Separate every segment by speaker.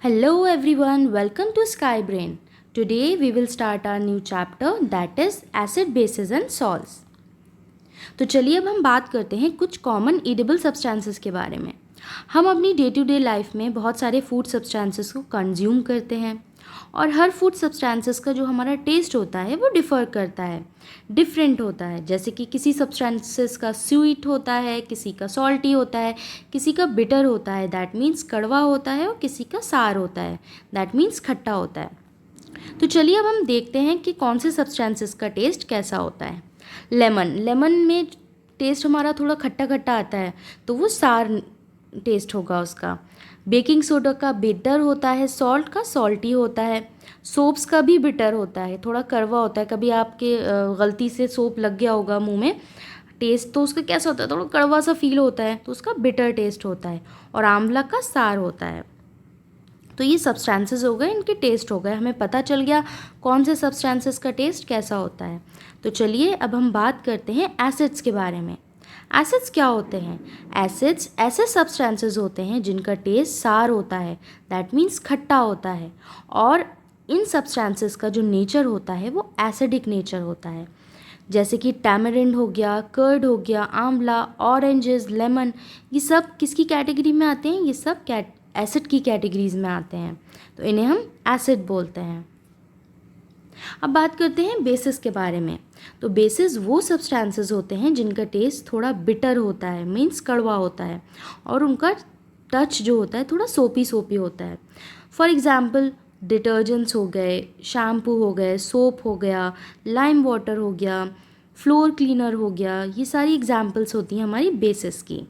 Speaker 1: Hello everyone, welcome to Sky Brain. Today we will start our new chapter that is acid bases and salts. तो चलिए अब हम बात करते हैं कुछ कॉमन ईडेबल सब्सटेंसेस के बारे में। हम अपनी डे टू डे लाइफ में बहुत सारे फूड सब्सटेंसेस को कंज्यूम करते हैं और हर फूड सब्सटेंसेस का जो हमारा टेस्ट होता है वो डिफ़र करता है, डिफरेंट होता है। जैसे कि किसी सब्सटेंसेस का स्वीट होता है, किसी का सॉल्टी होता है, किसी का बिटर होता है दैट मीन्स कड़वा होता है और किसी का सार होता है दैट मीन्स खट्टा होता है। तो चलिए अब हम देखते हैं कि कौन से सब्सटेंसेस का टेस्ट कैसा होता है। लेमन में टेस्ट हमारा थोड़ा खट्टा खट्टा आता है तो वो सार टेस्ट होगा उसका। बेकिंग सोडा का बिटर होता है, सॉल्ट का सॉल्टी होता है, सोप्स का भी बिटर होता है, थोड़ा कड़वा होता है। कभी आपके गलती से सोप लग गया होगा मुंह में, टेस्ट तो उसका कैसा होता है, थोड़ा कड़वा सा फील होता है तो उसका बिटर टेस्ट होता है। और आंवला का सार होता है। तो ये सब्सटेंसेस हो गए, इनके टेस्ट हो गए, हमें पता चल गया कौन से सब्सटेंसेस का टेस्ट कैसा होता है। तो चलिए अब हम बात करते हैं एसिड्स के बारे में। एसिड्स क्या होते हैं? एसिड्स ऐसे सब्सटेंसेस होते हैं जिनका टेस्ट सार होता है दैट मीन्स खट्टा होता है। और इन सब्सटेंसेस का जो नेचर होता है वो एसिडिक नेचर होता है। जैसे कि टैमरिंड हो गया, कर्ड हो गया, आंवला, ऑरेंजेस, लेमन, ये सब किसकी कैटेगरी में आते हैं? ये सब एसिड की कैटेगरीज में आते हैं, तो इन्हें हम एसिड बोलते हैं। अब बात करते हैं बेसिस के बारे में। तो बेसिस वो सब्सटेंसेस होते हैं जिनका टेस्ट थोड़ा बिटर होता है, मीन्स कड़वा होता है, और उनका टच जो होता है थोड़ा सोपी सोपी होता है। फॉर एग्जाम्पल डिटर्जेंट्स हो गए, शैम्पू हो गए, सोप हो गया, लाइम वाटर हो गया, फ्लोर क्लीनर हो गया, ये सारी एग्जाम्पल्स होती हैं हमारी बेसिस की।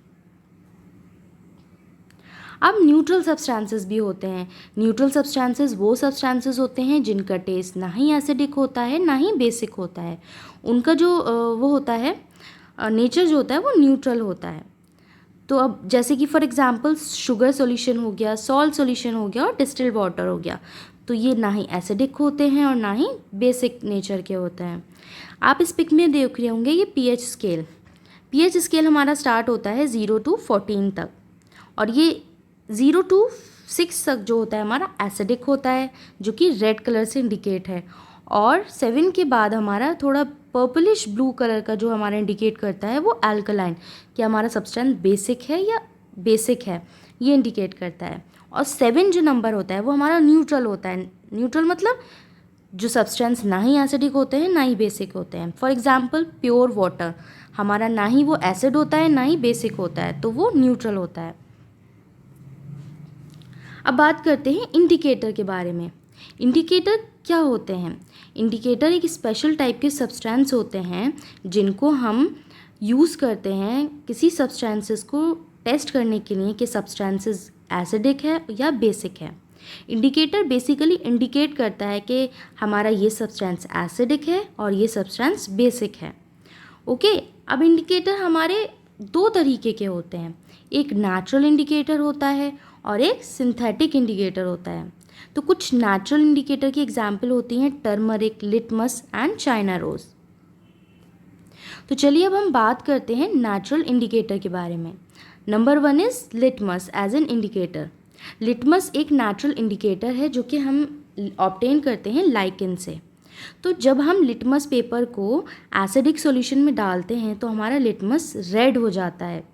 Speaker 1: अब न्यूट्रल सब्सटेंसेस भी होते हैं। न्यूट्रल सब्सटेंसेस वो सब्सटेंसेस होते हैं जिनका टेस्ट ना ही एसिडिक होता है ना ही बेसिक होता है। उनका जो वो होता है नेचर जो होता है वो न्यूट्रल होता है। तो अब जैसे कि फॉर एग्जांपल शुगर सॉल्यूशन हो गया, सॉल्ट सॉल्यूशन हो गया और डिस्टिल्ड वाटर हो गया, तो ये ना ही एसिडिक होते हैं और ना ही बेसिक नेचर के होते हैं। आप इस पिक में देख रहे होंगे ये पीएच स्केल। पीएच स्केल हमारा स्टार्ट होता है 0 to 14 तक, और ये 0 to 6 तक जो होता है हमारा एसिडिक होता है, जो कि रेड कलर से इंडिकेट है। और 7 के बाद हमारा थोड़ा पर्पलिश ब्लू कलर का जो हमारा इंडिकेट करता है वो अल्कलाइन, कि हमारा सब्सटेंस बेसिक है या बेसिक है, ये इंडिकेट करता है। और 7 जो नंबर होता है वो हमारा न्यूट्रल होता है। न्यूट्रल मतलब जो सब्सटेंस ना ही एसिडिक होते हैं ना ही बेसिक होते हैं। फॉर एग्जाम्पल प्योर वाटर हमारा ना ही वो एसिड होता है ना ही बेसिक होता है, तो वो न्यूट्रल होता है। अब बात करते हैं इंडिकेटर के बारे में। इंडिकेटर क्या होते हैं? इंडिकेटर एक स्पेशल टाइप के सब्सटेंस होते हैं जिनको हम यूज़ करते हैं किसी सब्सटेंसेस को टेस्ट करने के लिए कि सब्सटेंसेस एसिडिक है या बेसिक है। इंडिकेटर बेसिकली इंडिकेट करता है कि हमारा ये सब्सटेंस एसिडिक है और ये सब्सटेंस बेसिक है। ओके, अब इंडिकेटर हमारे दो तरीके के होते हैं, एक नेचुरल इंडिकेटर होता है और एक सिंथेटिक इंडिकेटर होता है। तो कुछ नेचुरल इंडिकेटर की एग्जाम्पल होती हैं turmeric, litmus and china rose. तो चलिए अब हम बात करते हैं नेचुरल इंडिकेटर के बारे में। Number 1 is litmus as an indicator. Litmus एक नेचुरल इंडिकेटर है जो कि हम ऑब्टेन करते हैं लाइकेन से। तो जब हम लिटमस पेपर को एसिडिक सॉल्यूशन में डालते हैं तो हमारा लिटमस रेड हो जाता है,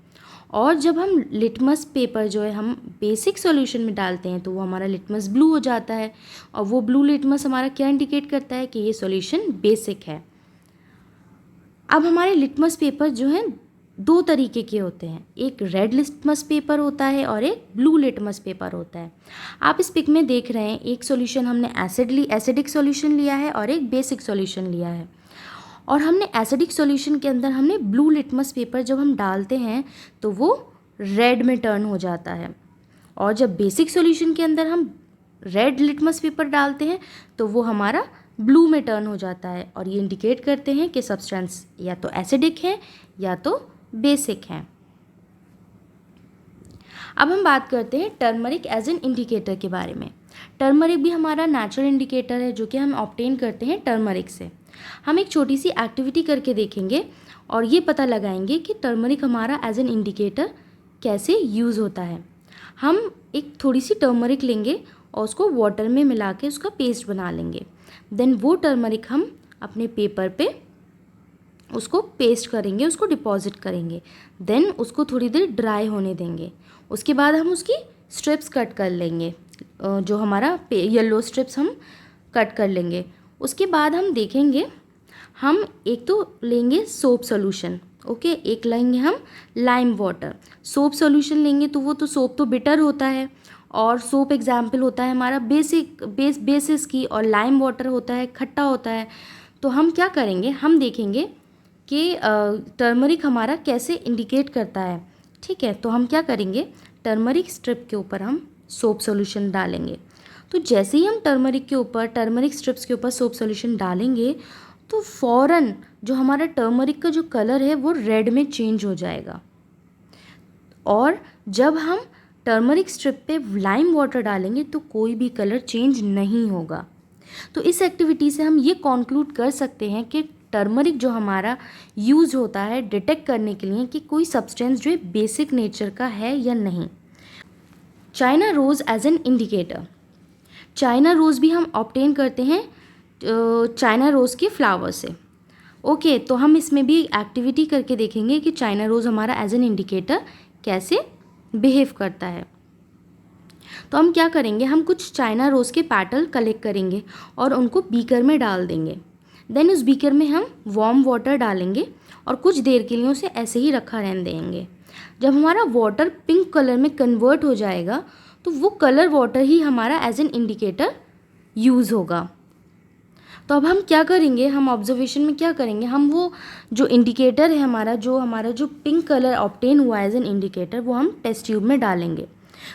Speaker 1: और जब हम लिटमस पेपर जो है हम बेसिक सॉल्यूशन में डालते हैं तो वो हमारा लिटमस ब्लू हो जाता है, और वो ब्लू लिटमस हमारा क्या इंडिकेट करता है कि ये सॉल्यूशन बेसिक है। अब हमारे लिटमस पेपर जो हैं दो तरीके के होते हैं, एक रेड लिटमस पेपर होता है और एक ब्लू लिटमस पेपर होता है। आप इस पिक में देख रहे हैं एक सॉल्यूशन हमने एसिडिक सॉल्यूशन लिया है और एक बेसिक सॉल्यूशन लिया है। और हमने एसिडिक सॉल्यूशन के अंदर हमने ब्लू लिटमस पेपर जब हम डालते हैं तो वो रेड में टर्न हो जाता है, और जब बेसिक सॉल्यूशन के अंदर हम रेड लिटमस पेपर डालते हैं तो वो हमारा ब्लू में टर्न हो जाता है। और ये इंडिकेट करते हैं कि सब्सटेंस या तो एसिडिक है या तो बेसिक है। अब हम बात करते हैं टर्मरिक एज एन इंडिकेटर के बारे में। टर्मरिक भी हमारा नेचुरल इंडिकेटर है जो कि हम ऑब्टेन करते हैं टर्मरिक से। हम एक छोटी सी एक्टिविटी करके देखेंगे और ये पता लगाएंगे कि टर्मरिक हमारा एज एन इंडिकेटर कैसे यूज़ होता है। हम एक थोड़ी सी टर्मरिक लेंगे, और उसको वाटर में मिला के उसका पेस्ट बना लेंगे। देन वो टर्मरिक हम अपने पेपर पे उसको पेस्ट करेंगे, उसको डिपॉजिट करेंगे। देन उसको थोड़ी देर ड्राई होने देंगे। उसके बाद हम उसकी स्ट्रिप्स कट कर लेंगे, जो हमारा येलो स्ट्रिप्स हम कट कर लेंगे। उसके बाद हम देखेंगे, हम एक तो लेंगे सोप सोल्यूशन, ओके, एक लेंगे हम लाइम वाटर। सोप सोल्यूशन लेंगे तो वो तो सोप तो बिटर होता है, और सोप एग्जाम्पल होता है हमारा बेसिस की, और लाइम वाटर होता है खट्टा होता है। तो हम क्या करेंगे, हम देखेंगे कि टर्मरिक हमारा कैसे इंडिकेट करता है, ठीक है। तो हम क्या करेंगे, टर्मरिक स्ट्रिप के ऊपर हम सोप सॉल्यूशन डालेंगे। तो जैसे ही हम टर्मरिक स्ट्रिप्स के ऊपर सोप सॉल्यूशन डालेंगे तो फ़ौरन जो हमारा टर्मरिक का जो कलर है वो रेड में चेंज हो जाएगा। और जब हम टर्मरिक स्ट्रिप पे लाइम वाटर डालेंगे तो कोई भी कलर चेंज नहीं होगा। तो इस एक्टिविटी से हम ये कॉन्क्लूड कर सकते हैं कि टर्मरिक जो हमारा यूज़ होता है डिटेक्ट करने के लिए कि कोई सब्सटेंस जो है बेसिक नेचर का है या नहीं। China rose as an indicator, china rose भी हम ऑब्टेन करते हैं चाइना रोज़ के फ्लावर से, ओके। तो हम इसमें भी एक्टिविटी करके देखेंगे कि चाइना रोज़ हमारा एज एन इंडिकेटर कैसे बिहेव करता है। तो हम क्या करेंगे, हम कुछ चाइना रोज़ के पैटल कलेक्ट करेंगे और उनको बीकर में डाल देंगे। देन उस बीकर में हम वार्म वाटर डालेंगे और कुछ देर के लिए उसे ऐसे ही रखा रहने देंगे। जब हमारा वाटर पिंक कलर में कन्वर्ट हो जाएगा तो वो कलर वाटर ही हमारा एज एन इंडिकेटर यूज़ होगा। तो अब हम क्या करेंगे, हम ऑब्जर्वेशन में क्या करेंगे, हम वो जो इंडिकेटर है हमारा जो पिंक कलर ऑब्टेन हुआ एज एन इंडिकेटर वो हम टेस्ट ट्यूब में डालेंगे।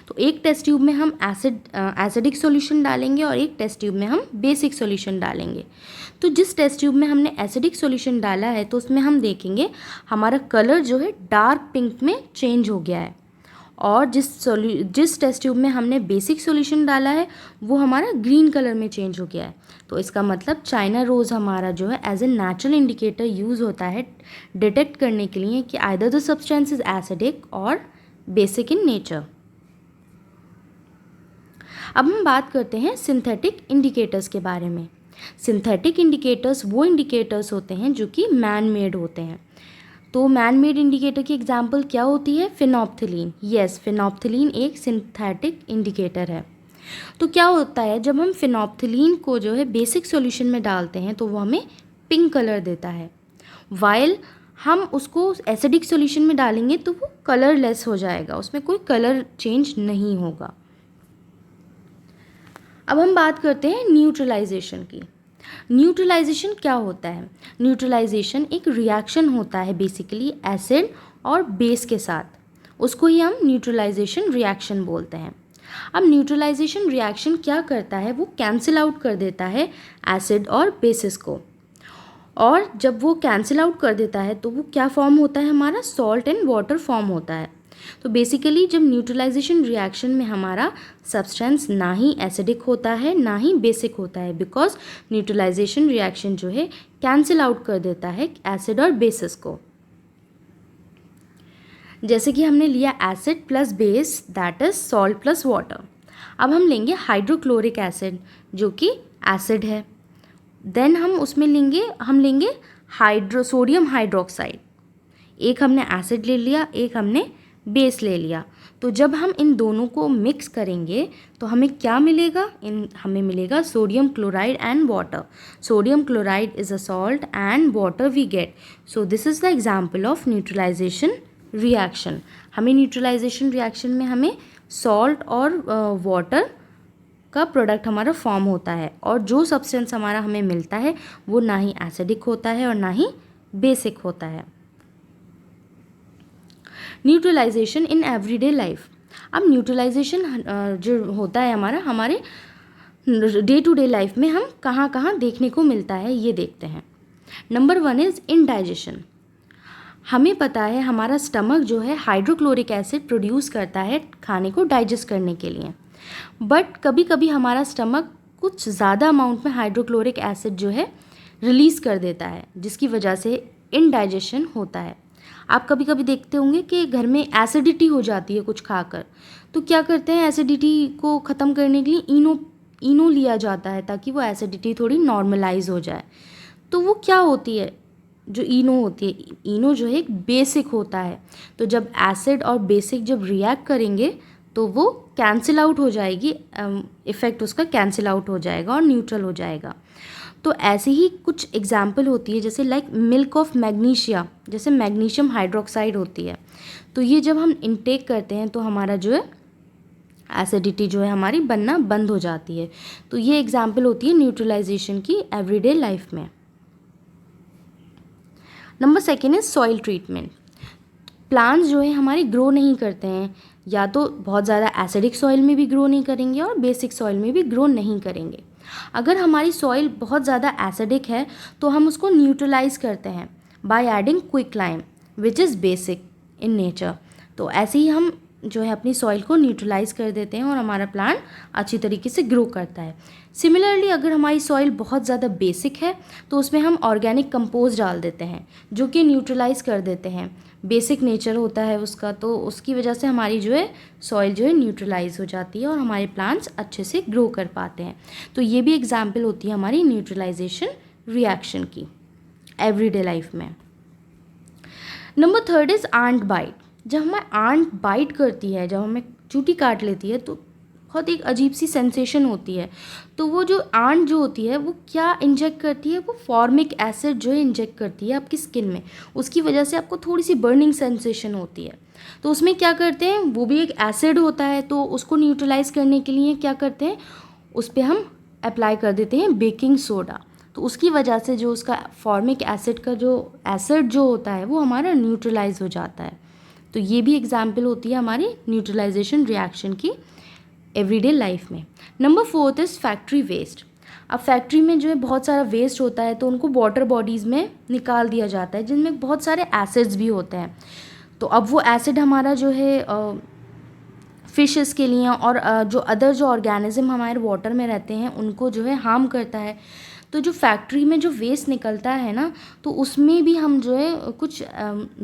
Speaker 1: तो एक टेस्ट ट्यूब में हम एसिडिक सॉल्यूशन डालेंगे और एक टेस्ट ट्यूब में हम बेसिक सॉल्यूशन डालेंगे। तो जिस टेस्ट ट्यूब में हमने एसिडिक सॉल्यूशन डाला है तो उसमें हम देखेंगे हमारा कलर जो है डार्क पिंक में चेंज हो गया है, और जिस टेस्ट ट्यूब में हमने बेसिक सॉल्यूशन डाला है वो हमारा ग्रीन कलर में चेंज हो गया है। तो इसका मतलब चाइना रोज़ हमारा जो है as a natural indicator use होता है डिटेक्ट करने के लिए कि either the substance is acidic और बेसिक इन नेचर। अब हम बात करते हैं सिंथेटिक इंडिकेटर्स के बारे में। सिंथेटिक इंडिकेटर्स वो इंडिकेटर्स होते हैं जो कि मैन मेड होते हैं। तो मैन मेड इंडिकेटर की एग्जांपल क्या होती है, फिनोप्थिलीन। यस, फिनोप्थिलीन एक सिंथेटिक इंडिकेटर है। तो क्या होता है, जब हम फिनोप्थिलीन को जो है बेसिक सॉल्यूशन में डालते हैं तो वो हमें पिंक कलर देता है, वाइल हम उसको एसिडिक सॉल्यूशन में डालेंगे तो वो कलरलेस हो जाएगा, उसमें कोई कलर चेंज नहीं होगा। अब हम बात करते हैं न्यूट्रलाइजेशन की। न्यूट्रलाइजेशन क्या होता है, न्यूट्रलाइजेशन एक रिएक्शन होता है बेसिकली एसिड और बेस के साथ, उसको ही हम न्यूट्रलाइजेशन रिएक्शन बोलते हैं। अब न्यूट्रलाइजेशन रिएक्शन क्या करता है, वो कैंसिल आउट कर देता है एसिड और बेसिस को, और जब वो कैंसिल आउट कर देता है तो वो क्या फॉर्म होता है, हमारा सॉल्ट एंड वाटर फॉर्म होता है। तो बेसिकली जब न्यूट्रलाइजेशन रिएक्शन में हमारा सब्सटेंस ना ही एसिडिक होता है ना ही बेसिक होता है, बिकॉज न्यूट्रलाइजेशन रिएक्शन जो है कैंसिल आउट कर देता है एसिड और बेसिस को। जैसे कि हमने लिया acid plus base that is salt plus water. अब हम लेंगे हाइड्रोक्लोरिक एसिड जो कि एसिड है। देन हम उसमें लेंगे सोडियम हाइड्रोक्साइड। एक हमने एसिड ले लिया, एक हमने बेस ले लिया। तो जब हम इन दोनों को मिक्स करेंगे तो हमें क्या मिलेगा, हमें मिलेगा sodium chloride and water. Sodium chloride is a salt and water we get. So this is the example of neutralisation reaction. हमें न्यूट्रलाइजेशन रिएक्शन में हमें सॉल्ट और वाटर का प्रोडक्ट हमारा फॉर्म होता है, और जो सब्सटेंस हमारा हमें मिलता है वो ना ही एसिडिक होता है और ना ही बेसिक होता है। Neutralisation in everyday life. अब न्यूट्रलाइजेशन जो होता है हमारे डे टू डे लाइफ में हम कहाँ कहाँ देखने को मिलता है ये देखते हैं। Number 1 is indigestion. हमें पता है हमारा स्टमक जो है हाइड्रोक्लोरिक एसिड प्रोड्यूस करता है खाने को डाइजेस्ट करने के लिए, बट कभी कभी हमारा स्टमक कुछ ज़्यादा अमाउंट में हाइड्रोक्लोरिक एसिड जो है रिलीज़ कर देता है, जिसकी वजह से इनडाइजेशन होता है। आप कभी कभी देखते होंगे कि घर में एसिडिटी हो जाती है कुछ खाकर, तो क्या करते हैं, एसिडिटी को ख़त्म करने के लिए इनो लिया जाता है ताकि वो एसिडिटी थोड़ी नॉर्मलाइज हो जाए। तो वो क्या होती है, जो इनो होती है, इनो जो है एक बेसिक होता है। तो जब एसिड और बेसिक जब रिएक्ट करेंगे तो वो कैंसिल आउट हो जाएगी, इफ़ेक्ट उसका कैंसिल आउट हो जाएगा और न्यूट्रल हो जाएगा। तो ऐसे ही कुछ एग्जाम्पल होती है, जैसे लाइक मिल्क ऑफ मैग्नीशिया, जैसे मैग्नीशियम हाइड्रोक्साइड होती है। तो ये जब हम इनटेक करते हैं तो हमारा जो है एसिडिटी जो है हमारी बनना बंद हो जाती है। तो ये एग्जाम्पल होती है न्यूट्रलाइजेशन की एवरीडे लाइफ में। Number second is soil treatment. Plants जो है हमारे ग्रो नहीं करते हैं, या तो बहुत ज़्यादा एसिडिक सॉइल में भी ग्रो नहीं करेंगे और बेसिक सॉइल में भी ग्रो नहीं करेंगे। अगर हमारी सॉइल बहुत ज़्यादा एसिडिक है तो हम उसको न्यूट्रलाइज करते हैं by adding quicklime which is basic in nature. तो ऐसे ही हम जो है अपनी सॉइल को न्यूट्रलाइज कर देते हैं और हमारा प्लांट अच्छी तरीके से ग्रो करता है। सिमिलरली अगर हमारी सॉइल बहुत ज़्यादा बेसिक है तो उसमें हम ऑर्गेनिक कंपोस्ट डाल देते हैं जो कि न्यूट्रलाइज कर देते हैं, बेसिक नेचर होता है उसका, तो उसकी वजह से हमारी जो है सॉइल जो है न्यूट्रलाइज हो जाती है और हमारे प्लांट्स अच्छे से ग्रो कर पाते हैं। तो ये भी एग्जाम्पल होती है हमारी न्यूट्रलाइजेशन रिएक्शन की एवरीडे लाइफ में। Number third is ant bite. जब हमें आंट बाइट करती है, जब हमें चूटी काट लेती है तो बहुत एक अजीब सी सेंसेशन होती है। तो वो जो आंट जो होती है वो क्या इंजेक्ट करती है, वो फॉर्मिक एसिड जो है इंजेक्ट करती है आपकी स्किन में। उसकी वजह से आपको थोड़ी सी बर्निंग सेंसेशन होती है। तो उसमें क्या करते हैं, वो भी एक एसिड होता है, तो उसको न्यूट्रलाइज करने के लिए क्या करते हैं, उस पर हम अप्लाई कर देते हैं बेकिंग सोडा। तो उसकी वजह से जो उसका फॉर्मिक एसिड का जो एसिड जो होता है वो हमारा न्यूट्रलाइज हो जाता है। तो ये भी एग्जाम्पल होती है हमारी न्यूट्रलाइजेशन रिएक्शन की एवरीडे लाइफ में। Number fourth is factory waste. अब फैक्ट्री में जो है बहुत सारा वेस्ट होता है तो उनको वाटर बॉडीज़ में निकाल दिया जाता है जिनमें बहुत सारे एसिड्स भी होते हैं। तो अब वो एसिड हमारा जो है फिशेस के लिए और जो अदर जो ऑर्गेनिज्म हमारे वाटर में रहते हैं उनको जो है हार्म करता है। तो जो फैक्ट्री में जो वेस्ट निकलता है ना, तो उसमें भी हम जो है कुछ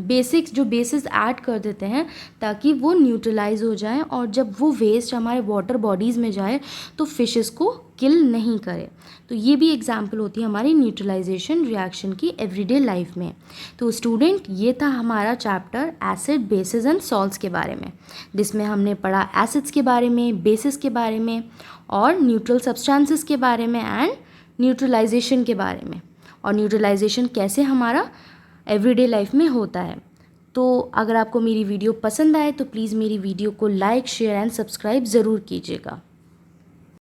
Speaker 1: बेसिक्स जो बेसिस ऐड कर देते हैं ताकि वो न्यूट्रलाइज हो जाए और जब वो वेस्ट हमारे वाटर बॉडीज़ में जाए तो फिशेस को किल नहीं करे। तो ये भी एग्जाम्पल होती है हमारी न्यूट्रलाइजेशन रिएक्शन की एवरीडे लाइफ में। तो स्टूडेंट, ये था हमारा chapter acid basis and salts के बारे में, जिसमें हमने पढ़ा एसिड्स के बारे में, बेसिस के बारे में और न्यूट्रल सब्सटेंसेस के बारे में एंड न्यूट्रलाइजेशन के बारे में, और न्यूट्रलाइजेशन कैसे हमारा एवरीडे लाइफ में होता है। तो अगर आपको मेरी वीडियो पसंद आए तो प्लीज़ मेरी वीडियो को लाइक, शेयर एंड सब्सक्राइब ज़रूर कीजिएगा।